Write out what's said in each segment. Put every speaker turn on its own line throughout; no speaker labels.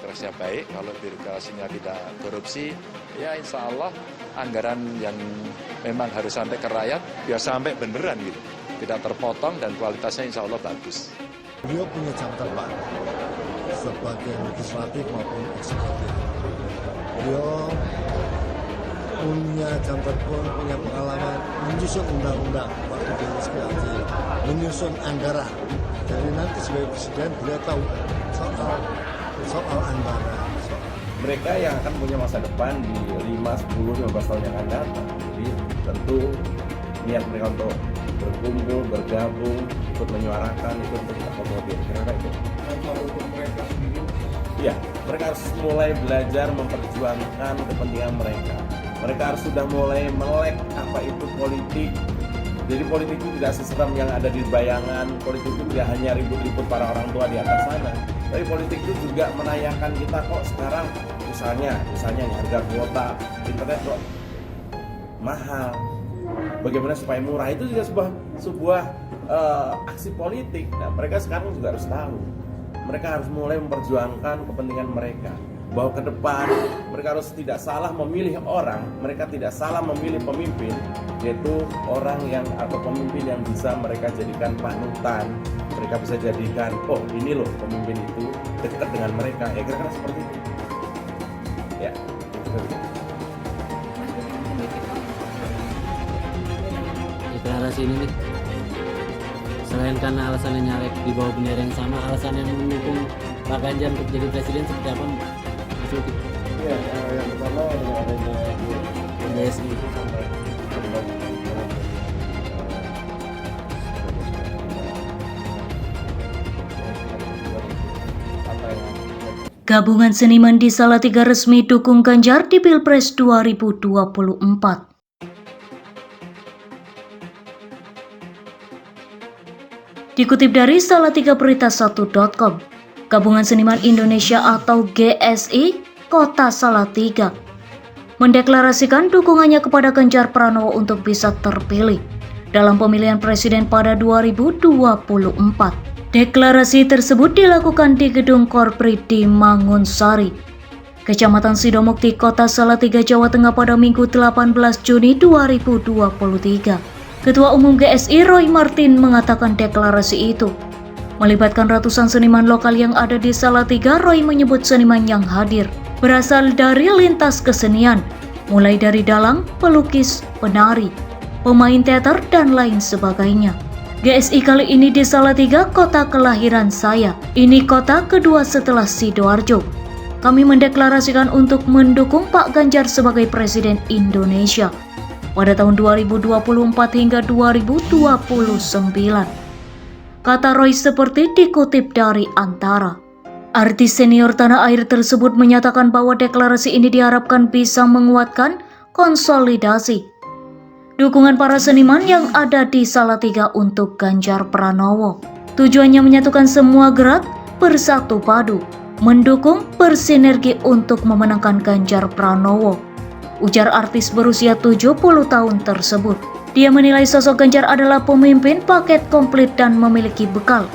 kerja baik, kalau birokrasinya tidak korupsi, ya insya Allah anggaran yang memang harus sampai ke rakyat, biar sampai beneran gitu. Tidak terpotong dan kualitasnya insya Allah bagus.
Beliau punya jam terbang sebagai legislatif maupun eksekutif. Beliau punya jam terbang, punya pengalaman menyusun undang-undang waktu di SPAJ, menyusun anggaran. Jadi nanti sebagai presiden beliau tahu soal anggaran.
Mereka yang akan punya masa depan di 5, 10, 15 tahun yang akan datang. Jadi tentu niat mereka untuk berkumpul, bergabung, ikut menyuarakan, ikut mengakomodir. Kira-kira itu. Iya, mereka harus mulai belajar memperjuangkan kepentingan mereka. Mereka harus sudah mulai melek apa itu politik. Jadi politik itu tidak seseram yang ada di bayangan. Politik itu tidak hanya ribut-ribut para orang tua di atas sana. Tapi politik itu juga menanyakan kita kok sekarang misalnya harga kuota internet kok mahal. Bagaimana supaya murah, itu juga sebuah aksi politik. Nah, mereka sekarang juga harus tahu. Mereka harus mulai memperjuangkan kepentingan mereka. Bahwa ke depan mereka harus tidak salah memilih orang, mereka tidak salah memilih pemimpin, yaitu orang yang atau pemimpin yang bisa mereka jadikan panutan. Mereka bisa jadikan, oh ini loh pemimpin itu dekat dengan mereka. Ya kira-kira seperti itu. Ya, itu saja.
Deklarasi ini nih, selain karena alasannya nyalek di bawah bendera yang sama, alasan yang mendukung Pak Ganjar untuk jadi presiden seperti apa?
Ya, yang pertama dengan adanya
GSI.
Gabungan seniman di Salatiga resmi dukung Ganjar di Pilpres 2024. Dikutip dari salatigaberita1.com, Gabungan Seniman Indonesia atau GSI Kota Salatiga mendeklarasikan dukungannya kepada Ganjar Pranowo untuk bisa terpilih dalam pemilihan presiden pada 2024. Deklarasi tersebut dilakukan di Gedung Korpri di Mangunsari, Kecamatan Sidomukti, Kota Salatiga, Jawa Tengah pada Minggu 18 Juni 2023. Ketua Umum GSI Roy Martin mengatakan deklarasi itu melibatkan ratusan seniman lokal yang ada di Salatiga. Roy menyebut seniman yang hadir berasal dari lintas kesenian, mulai dari dalang, pelukis, penari, pemain teater, dan lain sebagainya. GSI kali ini di Salatiga, kota kelahiran saya. Ini kota kedua setelah Sidoarjo. Kami mendeklarasikan untuk mendukung Pak Ganjar sebagai Presiden Indonesia pada tahun 2024 hingga 2029. Kata Roy seperti dikutip dari Antara. Artis senior tanah air tersebut menyatakan bahwa deklarasi ini diharapkan bisa menguatkan konsolidasi dukungan para seniman yang ada di Salatiga untuk Ganjar Pranowo. Tujuannya menyatukan semua gerak bersatu padu, mendukung bersinergi untuk memenangkan Ganjar Pranowo, ujar artis berusia 70 tahun tersebut. Dia menilai sosok Ganjar adalah pemimpin paket komplit dan memiliki bekal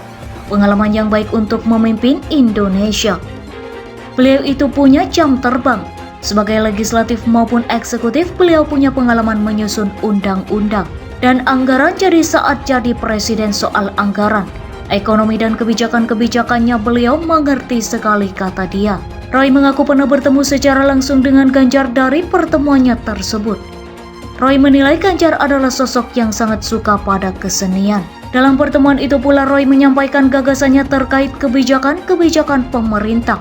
pengalaman yang baik untuk memimpin Indonesia. Beliau itu punya jam terbang. Sebagai legislatif maupun eksekutif, beliau punya pengalaman menyusun undang-undang dan anggaran. Jadi saat jadi presiden soal anggaran, ekonomi dan kebijakan-kebijakannya beliau mengerti sekali, kata dia. Roy mengaku pernah bertemu secara langsung dengan Ganjar dari pertemuannya tersebut. Roy menilai Ganjar adalah sosok yang sangat suka pada kesenian. Dalam pertemuan itu pula Roy menyampaikan gagasannya terkait kebijakan-kebijakan pemerintah.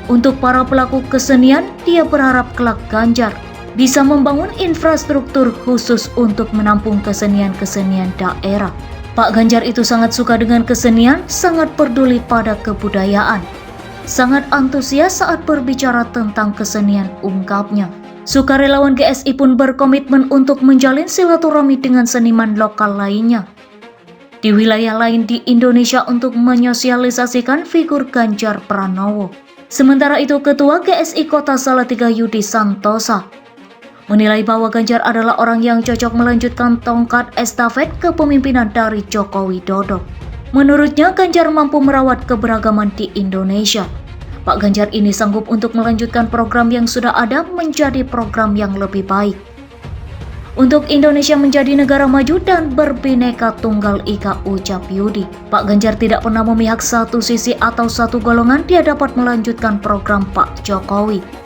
Untuk para pelaku kesenian, dia berharap kelak Ganjar bisa membangun infrastruktur khusus untuk menampung kesenian-kesenian daerah. Pak Ganjar itu sangat suka dengan kesenian, sangat peduli pada kebudayaan, sangat antusias saat berbicara tentang kesenian, ungkapnya. Sukarelawan GSI pun berkomitmen untuk menjalin silaturahmi dengan seniman lokal lainnya di wilayah lain di Indonesia untuk menyosialisasikan figur Ganjar Pranowo. Sementara itu, Ketua GSI Kota Salatiga Yudi Santosa menilai bahwa Ganjar adalah orang yang cocok melanjutkan tongkat estafet kepemimpinan dari Joko Widodo. Menurutnya, Ganjar mampu merawat keberagaman di Indonesia, Pak Ganjar ini sanggup untuk melanjutkan program yang sudah ada menjadi program yang lebih baik. Untuk Indonesia menjadi negara maju dan berbineka tunggal ika, ucap Yudi. Pak Ganjar tidak pernah memihak satu sisi atau satu golongan, dia dapat melanjutkan program Pak Jokowi.